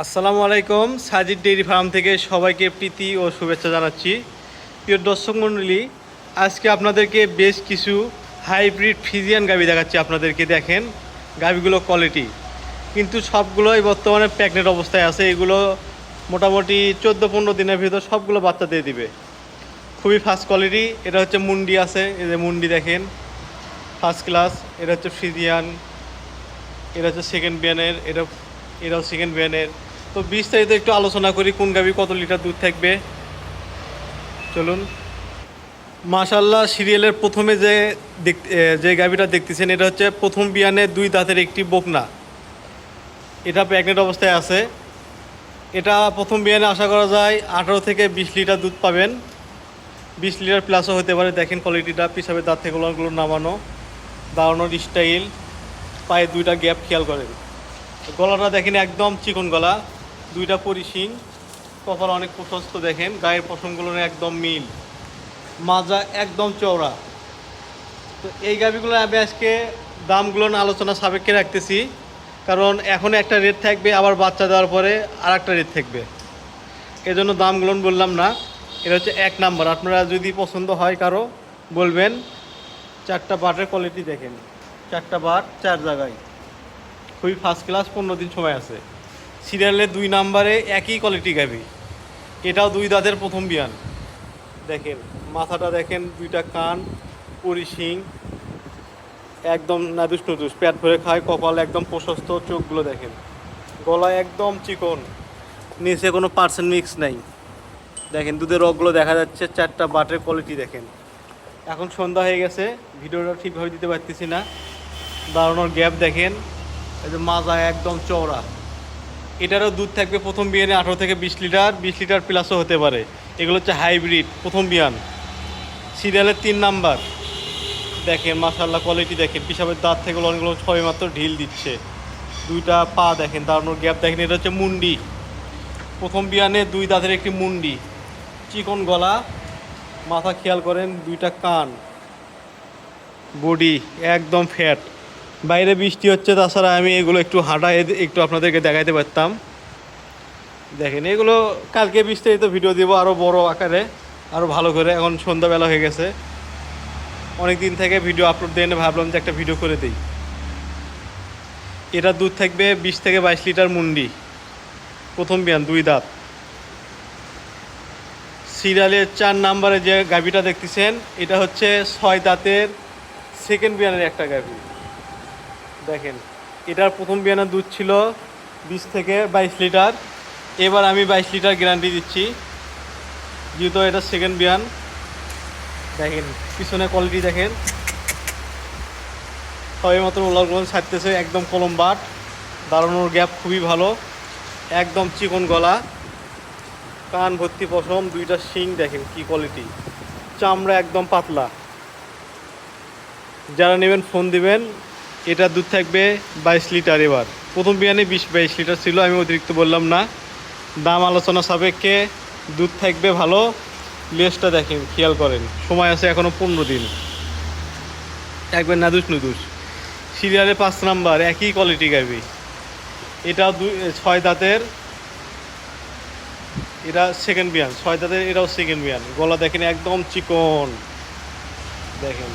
আসসালামু আলাইকুম। Sajid dairy farm থেকে সবাইকে প্রীতি ও শুভেচ্ছা জানাচ্ছি। প্রিয় দর্শক মণ্ডলী, আজকে আপনাদেরকে বেশ কিছু হাইব্রিড ফ্রিজিয়ান গাভী দেখাচ্ছি। আপনাদেরকে দেখেন গাভীগুলো কোয়ালিটি, কিন্তু সবগুলোই বর্তমানে প্রেগনেন্ট অবস্থায় আছে। এগুলো মোটামুটি 14-15 দিনের ভিতর সবগুলো বাচ্চা দিয়ে দিবে। খুবই ফার্স্ট কোয়ালিটি। এটা হচ্ছে মুন্ডি আছে, এই যে মুন্ডি দেখেন ফার্স্ট ক্লাস। এটা হচ্ছে ফ্রিজিয়ান, এটা হচ্ছে সেকেন্ড বিয়ানের, এটাও সেকেন্ড বিয়ানের। তো বিস্তারিত একটু আলোচনা করি কোন গাভী কত লিটার দুধ থাকবে, চলুন। মাশাআল্লাহ, সিরিয়ালের প্রথমে যে গাভীটা দেখতেছেন এটা হচ্ছে প্রথম বিয়ানে 2 দাঁতের একটি বকনা। এটা প্রেগনেন্ট অবস্থায় আছে। এটা প্রথম বিয়ানে আশা করা যায় 18 থেকে 20 লিটার দুধ পাবেন। 20 লিটার প্লাসও হতে পারে। দেখেন কোয়ালিটিটা, পিছাবে দাঁত থেকে ওগুলো নামানো, দাঁড়ানোর স্টাইল, পায়ে 2টা গ্যাপ খেয়াল করেন। গলাটা দেখেন একদম চিকন গলা, 2টা পরিশিং, কপাল অনেক প্রশস্ত। দেখেন গায়ের পশমগুলো একদম মিল, মাজা একদম চওড়া। তো এই গাভিগুলো আমি আজকে দামগুলো আলোচনা সাপেক্ষে রাখতেছি, কারণ এখন একটা রেট থাকবে, আবার বাচ্চা দেওয়ার পরে আর একটা রেট থাকবে। এজন্য দামগুলো বললাম না। এটা হচ্ছে 1 নাম্বার। আপনারা যদি পছন্দ হয় কারো বলবেন। 4টা বাটের কোয়ালিটি দেখেন, 4টা বাট 4 জায়গায়, খুবই ফার্স্ট ক্লাস। 15 দিন সময় আছে। সিরিয়ালের 2 নাম্বারে একই কোয়ালিটি গাভি। এটাও 2 দাঁতের প্রথম বিয়ান। দেখেন মাথাটা দেখেন, 2টা কান, পরিশিং, একদম নাদুস নুদুস, পেট ভরে খায়, কপাল একদম প্রশস্ত, চোখগুলো দেখেন, গলা একদম চিকন, নিচে কোনো পার্সেন্ট মিক্স নাই। দেখেন দুধের রগগুলো দেখা যাচ্ছে। 4টা বাটের কোয়ালিটি দেখেন। এখন সন্ধ্যা হয়ে গেছে, ভিডিওটা ঠিকভাবে দিতে পারতেছি না। দাঁড়ানোর গ্যাপ দেখেন, এই যে মাজা একদম চওড়া। এটারও দুধ থাকবে প্রথম বিয়ানে 18 থেকে 20 লিটার, 20 লিটার প্লাসও হতে পারে। এগুলো হচ্ছে হাইব্রিড প্রথম বিয়ান, সিরিয়ালের 3 নাম্বার। দেখেন মাশাআল্লাহ কোয়ালিটি দেখেন, পিসাবের দাঁত থেকে অনেকগুলো ছয় মাত্র ঢিল দিচ্ছে। 2টা পা দেখেন, দাঁড়ানোর গ্যাপ দেখেন। এটা হচ্ছে মুন্ডি, প্রথম বিয়ানে 2 দাঁতের একটি মুন্ডি, চিকন গলা, মাথা খেয়াল করেন, 2টা কান, বডি একদম ফ্যাট। বাইরে বৃষ্টি হচ্ছে, তাছাড়া আমি এগুলো একটু হাঁটায় একটু আপনাদেরকে দেখাইতে পারতাম। দেখেন এগুলো কালকে বিস্তারিত ভিডিও দেবো আরও বড় আকারে, আরও ভালো করে। এখন সন্ধ্যাবেলা হয়ে গেছে, অনেক দিন থেকে ভিডিও আপলোড দিয়ে ভাবলাম যে একটা ভিডিও করে দিই। এটা দুধ থাকবে 20 থেকে 22 লিটার মুন্ডি, প্রথম বিয়ান, 2 দাঁত। সিরিয়ালের 4 নাম্বারে যে গাভীটা দেখতেছেন এটা হচ্ছে 6 দাঁতের সেকেন্ড বিয়ানের একটা গাভী। দেখেন এটার প্রথম বিয়ানের দুধ ছিল 20 থেকে 22 লিটার। এবার আমি 22 লিটার গ্যারান্টি দিচ্ছি, যেহেতু এটা সেকেন্ড বিয়ান। দেখেন পিছনে কোয়ালিটি দেখেন, সবাই মাত্র ওলারগুলো ছাড়তেছে, একদম কলম বাট। দাঁড়ানোর গ্যাপ খুবই ভালো, একদম চিকন গলা, কান ভর্তি পশম, 2টা শিং দেখেন কি কোয়ালিটি, চামড়া একদম পাতলা। যারা নেবেন ফোন দিবেন। এটা দুধ থাকবে 22 লিটার। এবার প্রথম বিয়ানে 20-22 লিটার ছিল, আমি অতিরিক্ত বললাম না। দাম আলোচনা সাপেক্ষে, দুধ থাকবে ভালো। লেজটা দেখেন খেয়াল করেন, সময় আছে এখনও 15 দিন, একবার নাদুস নুদুস। সিরিয়ালে 5 নাম্বার একই কোয়ালিটি গাভি। এটাও 6 দাঁতের, এটা সেকেন্ড বিয়ান, 6 দাঁতের, এটাও সেকেন্ড বিয়ান। গলা দেখেন একদম চিকন, দেখেন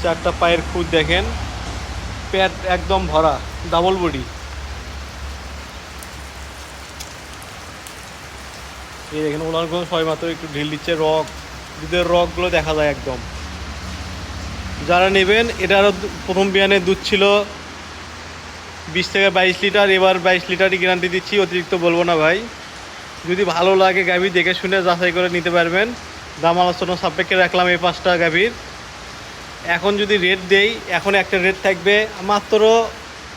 4টা পায়ের খুদ দেখেন, পেট একদম ভরা, ডাবল বডি। এই দেখেন ওনারগুলো সবাই মাত্র একটু ঢিল দিচ্ছে, রগ, দুধের রগগুলো দেখা যায় একদম। যারা নেবেন, এটারও প্রথম বিয়ানে দুধ ছিল 20 থেকে 22 লিটার। এবার 22 লিটারই গ্যারান্টি দিচ্ছি, অতিরিক্ত বলবো না ভাই। যদি ভালো লাগে গাভী দেখে শুনে যাচাই করে নিতে পারবেন। দাম আলোচনা সাপেক্ষে রাখলাম এই 5টা গাভীর। এখন যদি রেট দেই, এখন একটা রেট থাকবে, মাত্র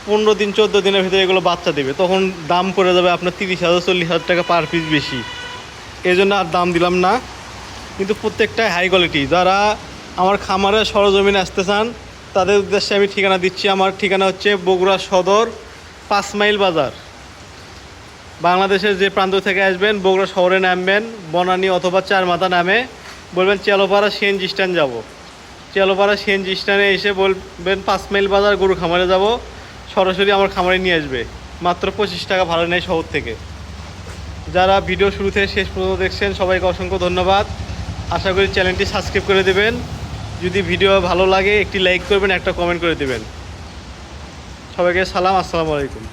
15 দিন 14 দিনের ভিতরে এগুলো বাচ্চা দেবে, তখন দাম পড়ে যাবে আপনার 30,000-40,000 টাকা পার পিস বেশি। এই জন্য আর দাম দিলাম না। কিন্তু প্রত্যেকটাই হাই কোয়ালিটি। যারা আমার খামারে সরজমিনে আসতে চান তাদের উদ্দেশ্যে আমি ঠিকানা দিচ্ছি। আমার ঠিকানা হচ্ছে বগুড়া সদর 5 মাইল বাজার। বাংলাদেশের যে প্রান্ত থেকে আসবেন, বগুড়া শহরে নামবেন, বনানী অথবা 4 মাথা নামে বলবেন চেলোপাড়া সিএনজি স্ট্যান্ড যাব। চেলোপাড়া সিএনজি স্ট্যান্ডে এসে বলবেন 5 মাইল বাজার গরু খামারে যাব, সরাসরি আমার খামারে নিয়ে আসবে। মাত্র 25 টাকা ভাড়া নেয় শহর থেকে। যারা ভিডিও শুরু থেকে শেষ পর্যন্ত দেখছেন সবাইকে অসংখ্য ধন্যবাদ। আশা করি চ্যানেলটি সাবস্ক্রাইব করে দেবেন। যদি ভিডিও ভালো লাগে একটি লাইক করবেন, একটা কমেন্ট করে দেবেন। সবাইকে সালাম, আসসালামু আলাইকুম।